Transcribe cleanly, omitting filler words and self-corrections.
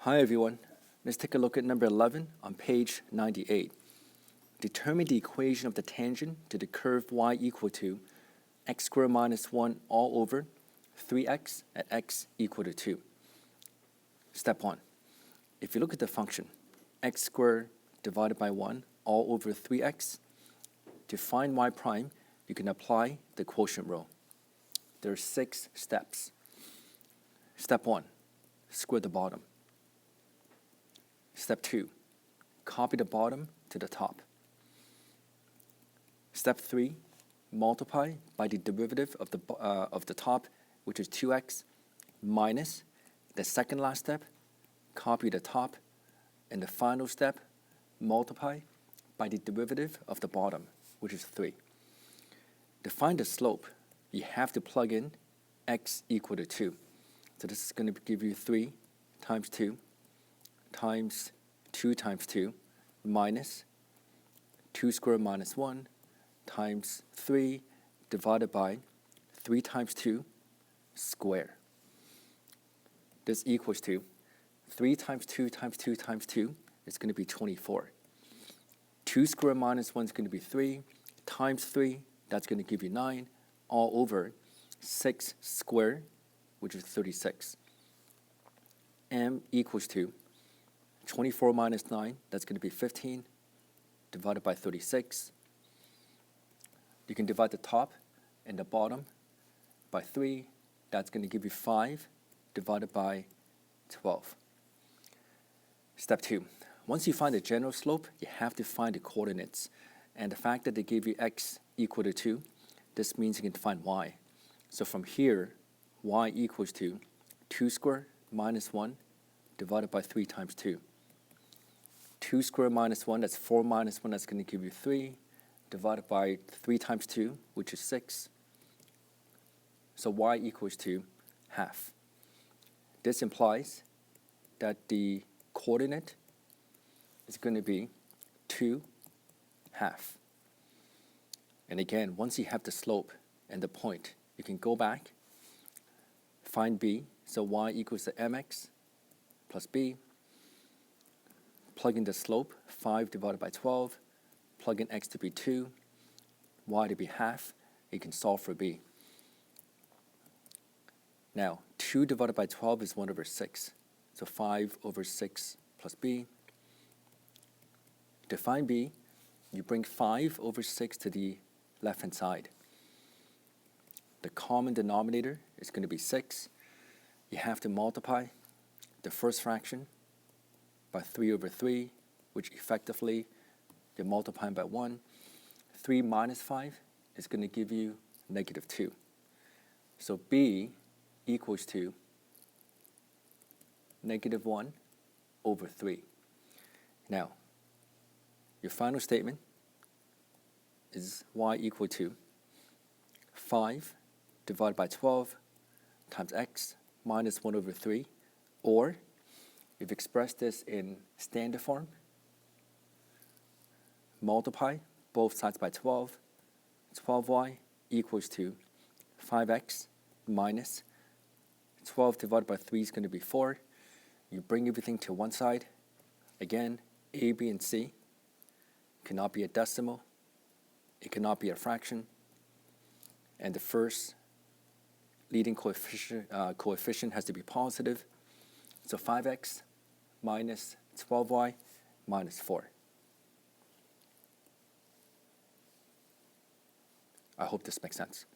Hi everyone, let's take a look at number 11 on page 98. Determine the equation of the tangent to the curve y equal to x squared minus 1 all over 3x at x equal to 2. Step 1. If you look at the function x squared divided by 1 all over 3x, to find y prime, you can apply the quotient rule. There are 6 steps. Step 1. Square the bottom. Step 2. Copy the bottom to the top. Step 3. Multiply by the derivative of the top, which is 2x, minus the second last step, copy the top, and the final step, multiply by the derivative of the bottom, which is 3. To find the slope, you have to plug in x equal to 2. So this is going to give you 3 times 2 times 2 times 2 minus 2 squared minus 1 times 3 divided by 3 times 2 square. This equals to 3 times 2 times 2 times 2 is going to be 24. 2 squared minus 1 is going to be 3 times 3, that's going to give you 9, all over 6 squared, which is 36. M equals to 24 minus 9, that's going to be 15, divided by 36. You can divide the top and the bottom by 3. That's going to give you 5, divided by 12. Step 2. Once you find the general slope, you have to find the coordinates. And the fact that they gave you x equal to 2, this means you can find y. So from here, y equals to 2 squared minus 1 divided by 3 times 2. 2 squared minus 1, that's 4 minus 1, that's going to give you 3, divided by 3 times 2, which is 6. So y equals to half. This implies that the coordinate is going to be 2 half. And again, once you have the slope and the point, you can go back, find b, so y equals to mx plus b, plug in the slope, 5 divided by 12, plug in x to be 2, y to be half, you can solve for b. Now, 2 divided by 12 is 1 over 6, so 5 over 6 plus b. To find b, you bring 5 over 6 to the left-hand side. The common denominator is going to be 6. You have to multiply the first fraction by 3 over 3, which effectively you're multiplying by 1. 3 minus 5 is going to give you negative 2. So b equals to negative 1 over 3. Now, your final statement is y equal to 5 divided by 12 times x minus 1 over 3, or we've expressed this in standard form, multiply both sides by 12, 12y equals to 5x minus 12 divided by 3 is going to be 4. You bring everything to one side. Again, a, b, and c cannot be a decimal. It cannot be a fraction. And the first leading coefficient has to be positive. So 5x minus 12y minus 4. I hope this makes sense.